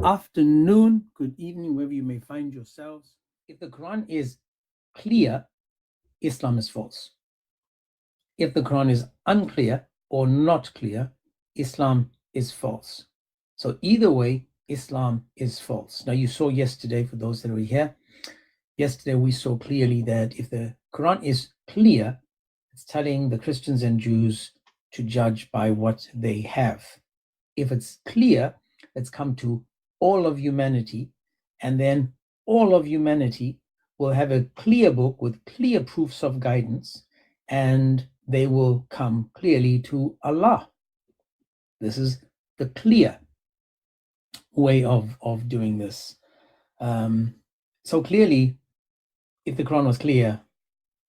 afternoon, good evening, wherever you may find yourselves. If the Quran is clear, Islam is false. If the Quran is unclear or not clear, Islam is false. So either way, Islam is false. Now you saw yesterday, for those that were here, yesterday we saw clearly that if the Quran is clear, it's telling the Christians and Jews to judge by what they have. If it's clear, it's come to all of humanity, and then all of humanity will have a clear book with clear proofs of guidance, and they will come clearly to Allah. This is the clear way of doing this. So clearly, if the Quran was clear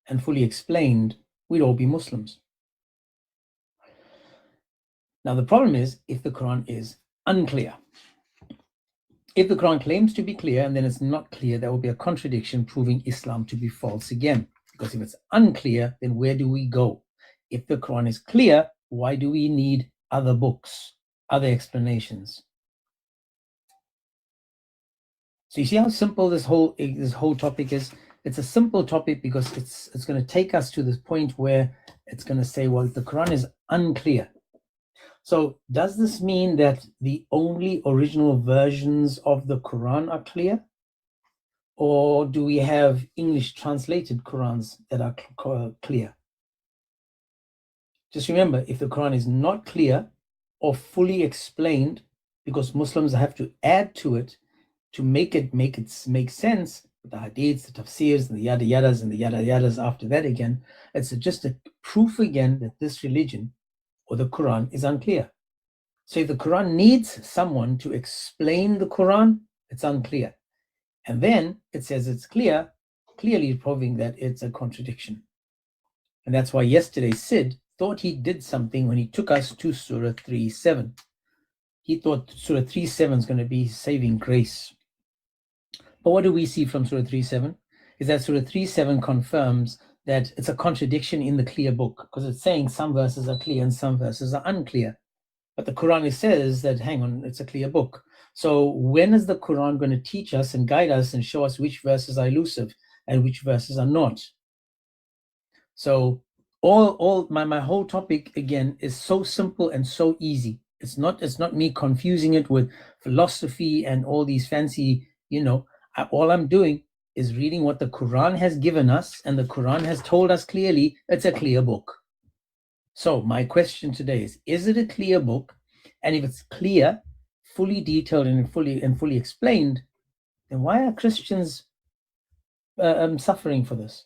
and fully explained, we'd all be Muslims. Now the problem is if the Quran is unclear. If the Quran claims to be clear and then it's not clear, there will be a contradiction proving Islam to be false again. Because if it's unclear, then where do we go? If the Quran is clear, why do we need other books, other explanations? So you see how simple this whole topic is? It's a simple topic because it's going to take us to this point where it's going to say, well, the Quran is unclear. So does this mean that the only original versions of the Quran are clear? Or do we have English translated Qurans that are clear? Just remember, if the Quran is not clear or fully explained, because Muslims have to add to it to make sense, the hadiths, the tafsirs, and the yada yadas and the yada yadas after that again, it's just a proof again that this religion or the Quran is unclear. So if the Quran needs someone to explain the Quran, it's unclear. And then it says it's clear, clearly proving that it's a contradiction. And that's why yesterday Sid thought he did something when he took us to Surah 3:7. He thought Surah 3:7 is going to be saving grace. But what do we see from Surah 3:7? Is that Surah 3:7 confirms that it's a contradiction in the clear book, because it's saying some verses are clear and some verses are unclear. But the Quran says that, hang on, it's a clear book. So when is the Quran going to teach us and guide us and show us which verses are elusive and which verses are not? So my whole topic again is so simple and so easy. It's not me confusing it with philosophy and all these fancy, all I'm doing is reading what the Quran has given us, and the Quran has told us clearly it's a clear book. So my question today is it a clear book? And if it's clear, fully detailed and fully explained, then why are Christians suffering for this?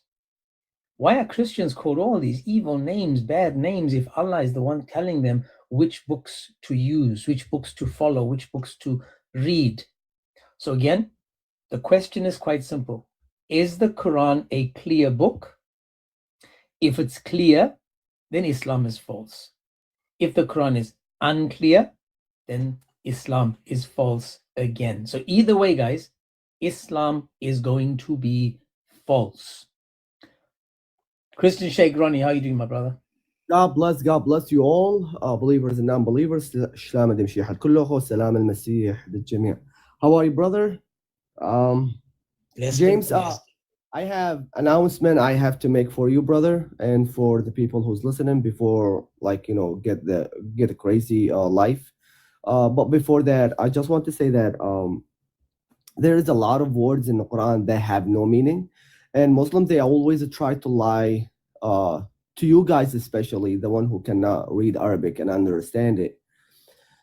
Why are Christians called all these evil names, bad names, if Allah is the one telling them which books to use, which books to follow, which books to read? So again, the question is quite simple. Is the Quran a clear book? If it's clear, then Islam is false. If the Quran is unclear, then Islam is false again. So either way, guys, Islam is going to be false. Christian Sheikh Ronnie, how are you doing, my brother? God bless you all, believers and non-believers. Shalom al-Masih al-Kulluhu, salam al-Masih al-Jami'. How are you, brother? James, I have announcement I have to make for you, brother, and for the people who's listening before, get a crazy life. But before that, I just want to say that there is a lot of words in the Quran that have no meaning, and Muslims, they always try to lie to you guys, especially the one who cannot read Arabic and understand it.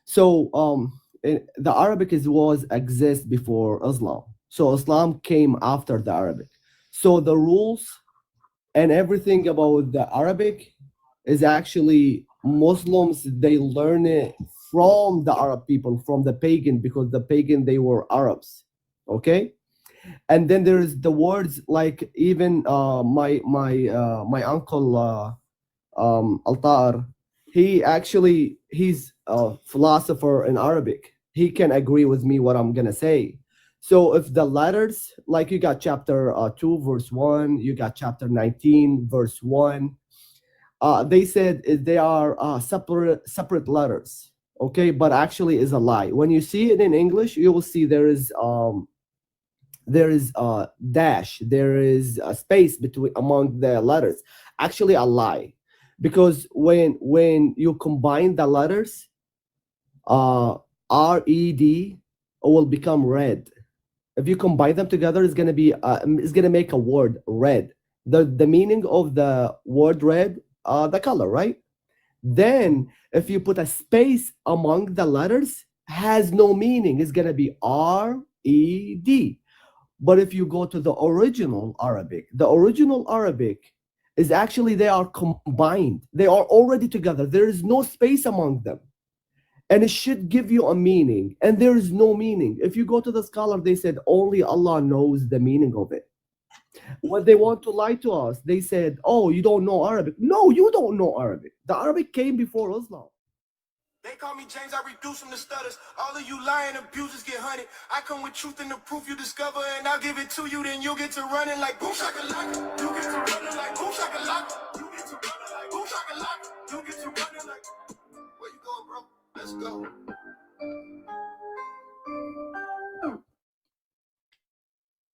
So the Arabic was exist before Islam. So Islam came after the Arabic. So the rules and everything about the Arabic is actually Muslims, they learn it from the Arab people, from the pagan, because the pagan, they were Arabs. Okay? And then there's the words like even my uncle Altar, he's a philosopher in Arabic. He can agree with me what I'm gonna say. So if the letters, like you got chapter 2 verse 1, you got chapter 19 verse 1, they said they are separate letters. okay, but actually is a lie. When you see it in English, you will see there is a dash, there is a space between among the letters. Actually a lie, because when you combine the letters, uh red will become red. If you combine them together, it's gonna make a word red. The meaning of the word red, the color, right? Then if you put a space among the letters, has no meaning. It's gonna be red. But if you go to the original Arabic is actually they are combined. They are already together. There is no space among them. And it should give you a meaning. And there is no meaning. If you go to the scholar, they said only Allah knows the meaning of it. What they want to lie to us, they said, oh, you don't know Arabic. No, you don't know Arabic. The Arabic came before Islam. They call me James, I reduce them to stutters. All of you lying abusers get hunted. I come with truth and the proof you discover, and I'll give it to you, then you'll get to running like boom shakalaka. You get to running like boom shakalaka. You get to running like boom shakalaka. You get to running like, where you going, bro? Let's go.